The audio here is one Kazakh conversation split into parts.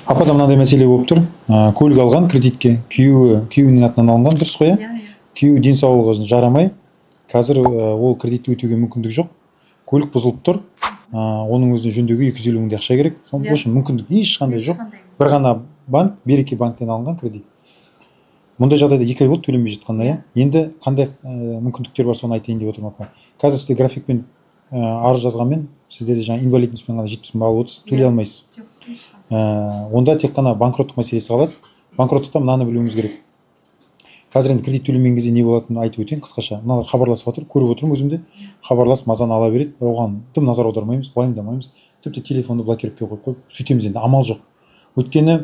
апада мынандай мәселе болып тұр. Көлік алған кредитке, күйеуінің атынан алынған, дұрыс қой? Күйеуі денсаулығы жарамай, қазір ол кредитті өтеуге мүмкіндік жоқ. Көлік бұзылып тұр. Оның өзіне жөндеуге 250 мыңдай ақша керек. Соның үшін мүмкіндік ешқандай жоқ. Бір ғана банк, Береке банктен алынған кредит. Мұндай жағдайда 2 ай болды төленбей жатқанда, енді қандай мүмкіндіктер бар, соны айтайын деп отырмын. Қазір сізде графикпен арыз жазғанмен, сіздерде жаңа инвалидностьпен ғана 70 мың алып отырсыз, төлей алмайсыз. Онда тек қана банкроттық мәселесі қалады. Банкроттықта мынаны білуіміз керек. Қазір енді кредит төлемеген кезде не болатынын айтып өтейін қысқаша. Мыналар хабарласып жатыр, көріп отырмын өзімде. Хабарласып мазаны ала береді. Оған тым назар аудармаймыз, уайымдамаймыз. Тіпті телефонды блокировкаға қойып сөйтеміз, енді амал жоқ. Өйткені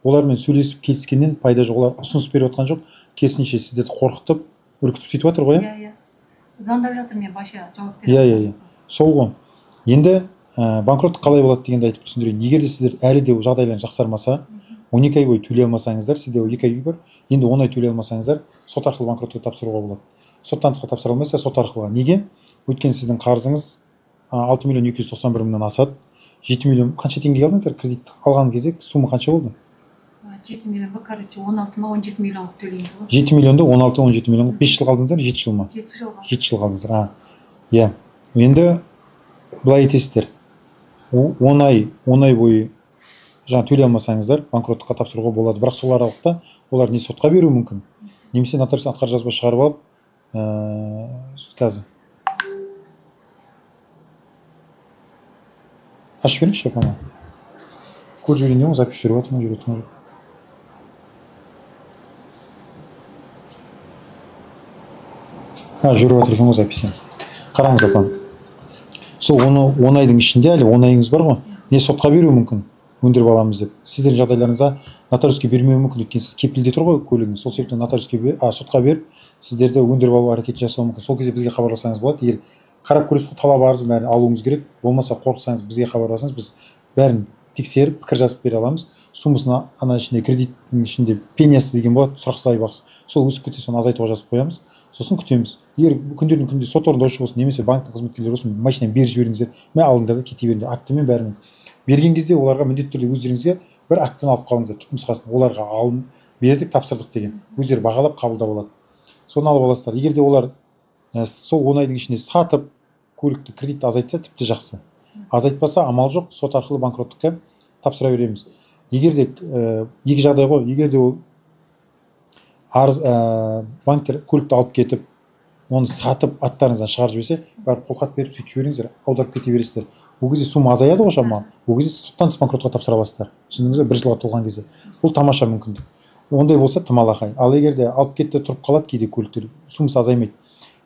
олармен сөйлесіп келіскеннен пайда жоқ. Олар ұсыныс беріп отқан жоқ. Керісінше сіздерді қорқытып, үркітіп сөйтіп жатыр ғой. Звондап жатыр, мен баша жауап беремін. Сол ғой. Енді банкроттық қалай болады дегенді айтып түсіндірейін. Егер де сіздер әлі де жағдайларың жақсармаса, 12 ай бойы төлей алмасаңыздар, сізде 2 ай бар, енді 10 ай төлей алмасаңыздар, сот арқылы банкроттыққа тапсыруға болады. Соттан тысқа тапсыра алмайсыздар, сот арқылы. Неге? Өйткені сіздің қарызыңыз 6 миллион 291 мыңнан асады. 7 миллион қанша теңгеге алдыңыздар кредит алған кезде, сумма қанша болды? 7 миллион ба, короче, 16 ма 17 миллион төлейміз ғой. 7 миллионды 16-17 миллион. 5 жыл қалдыңыздар, 7 жыл ма? 7 жыл. 7 жыл қалдыңыздар. Иә. Енді былай етесіздер. 10 ай бойы жаңа төлей алмасаңыздар, банкроттыққа тапсыруға болады. Бірақ сол аралықта олар не сотқа беруі мүмкін, немесе нотариус атқар жазба шығарып алып, қазір ашып беріңізші апама. Көріп жүргенде запись жүріп жатыр ма, жүріп жатыр ма? Жүріп жатыр екен ғой запись. Қараңыз апам. Сол 10 айдың ішінде, әлі 10 айыңыз бар ғой, не сотқа беруі мүмкін, өндіріп аламыз деп. Сіздердің жағдайларыңызда нотариуске бермеуі мүмкін, өйткені сіз кепілде тұр ғой көлігіңіз. Сол себептен сотқа беріп, сіздерді өндіріп алу әрекет жасауы мүмкін. Сол кезде бізге хабарласаңыз болады. Егер қарап көресіз, талап арызын бәрін алуымыз керек. Болмаса қорықсаңыз, бізге хабарласаңыз, біз бәрін тексеріп, пікір жазып бере аламыз. Суммасын ана ішінде, кредиттің ішінде пенясы деген болады, сұрақсылай бақсы. Сол өсіп кетсе, соны азайтуға жазып қоямыз. Сосын күтеміз. Егер күндердің күнде сот орындаушы болсын, немесе банктың қызметкерлері болсын, машинамен беріп жіберіңіздер, мә алыңдар да кете беріңдер, актімен бәрімен. Берген кезде оларға міндетті түрде өздеріңізге бір актіні алып қалыңыздар, түпнұсқасын. Оларға бердік, тапсырдық деген. Өздері бағалап қабылдап алады. Соны алып аласыздар. Егер де олар сол 10 айдың ішінде сатып, көлікті кредитті азайтса, тіпті жақсы. Азайтпаса, амал жоқ, сот арқылы банкроттыққа тапсыра береміз. Егер де екі жағдай ғой, егер де ол банктер көлікті алып кетіп, оны сатып аттарыңыздан шығарып жіберсе, барып қолхат беріп сөйтіп жіберіңіздер, аударып кете бересіздер. Ол кезде сумма азаяды ғой шамамен. Ол кезде соттан тыс банкротқа тапсыра аласыздар. Түсіндіңіз бе? 1 жылға толған кезде. Бұл тамаша мүмкіндік. Ондай болса тым алақай. Ал егер де алып кетті, тұрып қалады кейде көліктер, суммасы азаймайды.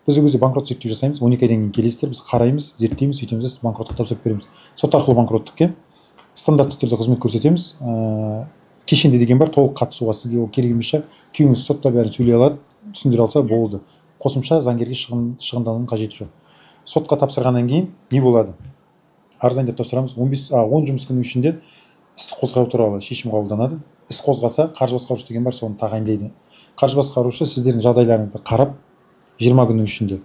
Біз ол кезде банкрот зерттеу жасаймыз, 12 айдан кейін келесіздер, біз қараймыз, зерттейміз, сөйтеміз, банкротқа тапсырып береміз. Сот арқылы банкроттыққа стандартты түрде қызмет көрсетеміз. Кешенде деген бар, толық қатысуға сізге ол керек емес шығар. Күйеуіңіз сотта бәрін сөйлей алады, түсіндіре алса болды. Қосымша заңгерге шығынданудың қажеті жоқ. Сотқа тапсырғаннан кейін не болады? Арыздан деп тапсырамыз. 10 жұмыс күні ішінде істі қозғау туралы шешім қабылданады. Іс қозғаса, қаржы басқарушы деген бар, соны тағайындайды. Қаржы басқарушы сіздердің жағдайларыңызды қарап, 20 күннің ішінде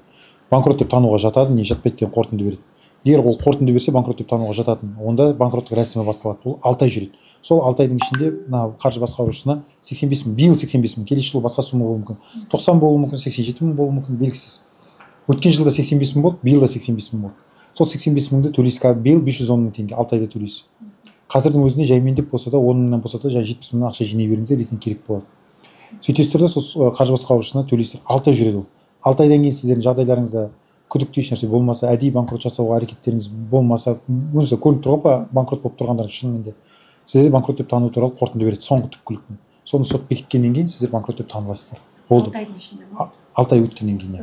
банкрот деп тануға жатады, не жатпайды деген қорытынды береді. Егер ол қорытынды берсе, банкрот деп тануға жататын, онда банкроттық рәсімі басталады. Ол 6 ай жүреді. Сол 6 айдың ішінде қаржы басқарушысына 85 мың, биыл 85 мың, келесі жылы басқа сумма болуы мүмкін. 90 болуы мүмкін, 87 мың болуы мүмкін, белгісіз. Өткен жылда 85 мың болды, биыл да 85 мың болды. Сол 85 мыңды төлейсіз, биыл 510 мың теңге, 6 айда төлейсіз. Қазірдің өзінде жаймендеп болса да, 10 мыңнан болса да, 70 мыңнан ақша жинай беріңіздер, ертең керек болады. Сөйтесіздер де сол қаржы басқарушысына төлейсіздер. 6 ай жүреді ол. 6 айдан кейін сіздердің жағдайларыңызда күдікті еш нәрсе болмаса, әдейі банкрот жасауға әрекеттеріңіз болмаса, өзі көрініп тұр ғой, банкрот болып тұрғандар шынымен де. Сіздерді банкрот деп тану туралы қорытынды береді, соңғы түпкілікпен. Соны сот бекіткеннен кейін сіздер банкрот деп таныласыздар. Болды. 6 айдың ішінде ма? 6 ай өткеннен кейін.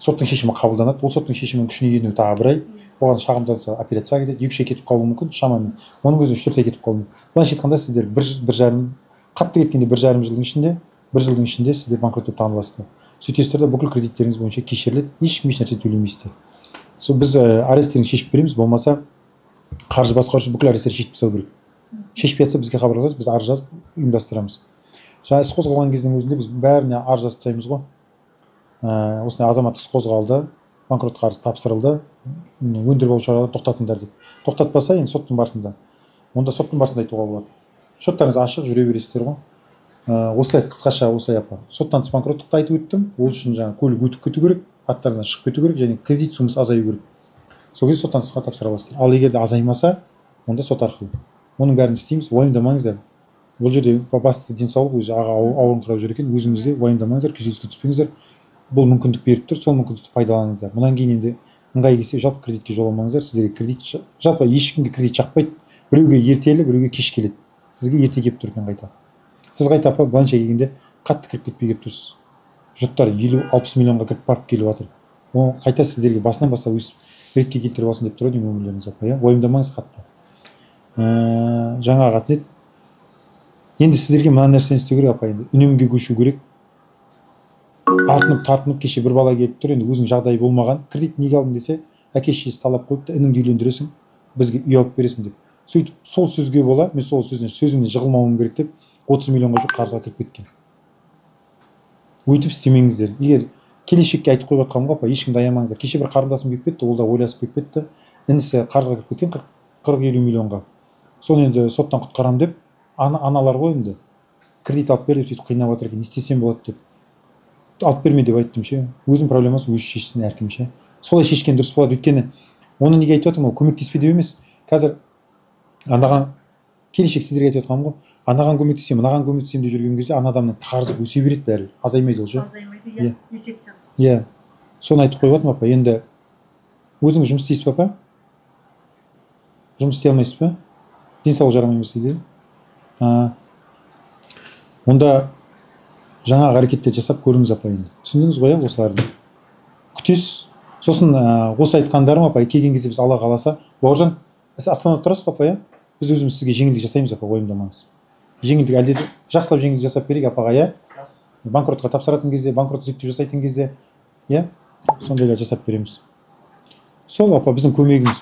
Соттың шешімі қабылданады. Ол соттың шешімінің күшіне енуі тағы 1 ай. Оған шағымданса апелляцияға кетеді. 2 ай кетіп қалуы мүмкін, шамамен. Оның өзінде 4 ай кетіп қалуы мүмкін. Былайша айтқанда сіздер қатты кеткенде 1,5 жылдың ішінде, 1 жылдың ішінде сіздер банкрот деп таныласыздар. Сөйтесіздер де бүкіл кредиттеріңіз бойынша кешіріледі, еш нәрсе төлемейсіздер. Сол біз арестерін шешіп береміз, болмаса қаржы басқарушы бүкіл арестерді шешіп тастау керек. Шешпей жатса бізге хабарласасыз, біз арыз жазып ұйымдастырамыз. Жаңа іс қозғалған кездің өзінде біз бәріне арыз жазып тастаймыз ғой. Осындай азамат іс қозғалды, банкрот қарыз тапсырылды, өндіріп алу шараларын тоқтатыңдар деп. Тоқтатпаса, енді соттың барысында. Онда соттың барысында айтуға болады. шоттарыңыз ашық жүре бересіздер ғой. Осылай қысқаша осылай апа. Соттан тыс банкроттықты айтып өттім. Ол үшін жаңа көлік өтіп кету керек, аттарыңыздан шығып кету керек және кредит суммасы азаю керек. Сол кезде соттан тысқа тапсыра аласыздар. Ал егер де азаймаса, онда сот арқылы. Оның бәрін істейміз. Уайымдамаңыздар. Бұл жерде басты денсаулық, өзі аға ауырыңқырап жүр екен. Өзіңізде уайымдамаңыздар, күйзеліске түспеңіздер. Бұл мүмкіндік беріп тұр, сол мүмкіндікті пайдаланыңыздар. Мұнан кейін енді ыңғай келсе жалпы кредитке жоламаңыздар. Сіздерге кредит жалпы ешкімге кредит жақпайды. Біреуге ертелі, біреуге кеш келеді. Сізге ерте келіп тұр екен қайта. Сіз қайта апа былайша келгенде қатты кіріп кетпей келіп тұрсыз. Жұрттар 50-60 миллионға кіріп барып келіп жатыр. Оны қайта сіздерге басынан бастап өсіп ретке келтіріп алсын деп тұр ғой деймін өмірлеріңіз апа, иә. Уайымдамаңыз қатты. Жаңағы атнет. Енді сіздерге мына нәрсені істеу керек апа, енді үнемге көшу керек. Артынып тартынып кеше бір бала келіп тұр, енді өзінің жағдайы болмаған. Кредит неге алдың десе, әке шешесі талап қойыпты, ініңді үйлендіресің, бізге үй алып бересің деп. Сөйтіп сол сөзге бола, мен сол сөзімде жығылмауым керек деп 30 миллионға жоқ қарызға кіріп кеткен. Өйтіп істемеңіздер. Егер келешекке айтып қойып жатқаным ғой апа, ешкімді аямаңыздар. Кеше бір қарындасым келіп кетті, ол да ойласып келіп кетті. Інісі қарызға кіріп кеткен 40-50 миллионға. Соны енді соттан құтқарам деп, аналар ғой енді кредит алып бер деп сөйтіп қинап жатыр екен. Не істесем болады деп. Алып берме деп айттым ше. Өзінің проблемасын өзі шешсін әркім ше. Солай шешкен дұрыс болады. Өйткені оны неге айтып жатырмын, ол көмектеспе деп емес. Қазір анаған келешек сіздерге айтып жатқаным ғой. Анаған көмектесем, мынаған көмектесем деп жүрген кезде ана адамның қарызы өсе береді бәрі. Азаймайды ол ше. Азаймайды, иә. Екесе. Иә. Соны айтып қойып жатырмын апа. Енді өзіңіз жұмыс істейсіз апа? Жұмыс істей алмайсыз ба? Денсаулық жарамай ма сізде? Онда жаңағы әрекеттер жасап көріңіз апа енді. Түсіндіңіз ғой осыларды? Күтесіз. Сосын осы айтқандарым апа, келген кезде біз Алла қаласа, Бауыржан, сіз Астанада тұрасыз апа, иә? Біз өзіміз сізге жеңілдік жасаймыз апа, уайымдамаңыз. Жеңілдік әлде жақсылап жеңілдік жасап берейік апаға, иә? Банкротқа тапсыратын кезде, банкрот зерттеу жасайтын кезде, иә? Сондайлар жасап береміз. Сол апа біздің көмегіміз.